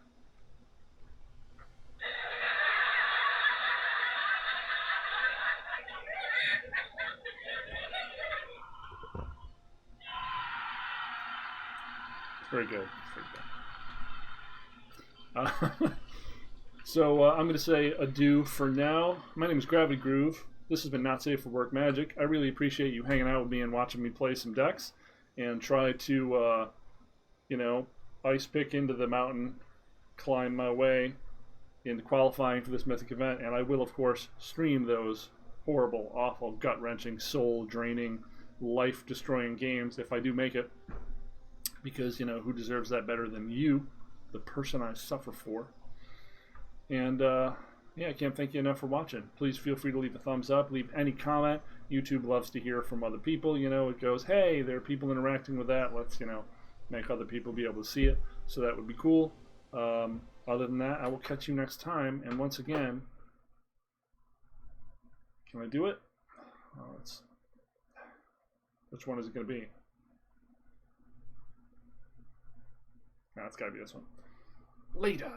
Very good. Very good. So I'm going to say adieu for now. My name is Gravity Groove. This has been Not Safe for Work Magic. I really appreciate you hanging out with me and watching me play some decks and try to, you know, ice pick into the mountain, climb my way into qualifying for this Mythic event. And I will, of course, stream those horrible, awful, gut-wrenching, soul-draining, life-destroying games if I do make it. Because, you know, who deserves that better than you, the person I suffer for. And, yeah, I can't thank you enough for watching. Please feel free to leave a thumbs up, leave any comment. YouTube loves to hear from other people. You know, it goes, hey, there are people interacting with that. Let's, you know, make other people be able to see it. So that would be cool. Other than that, I will catch you next time. And once again, can I do it? Oh, which one is it going to be? Nah, it's got to be this one. Later.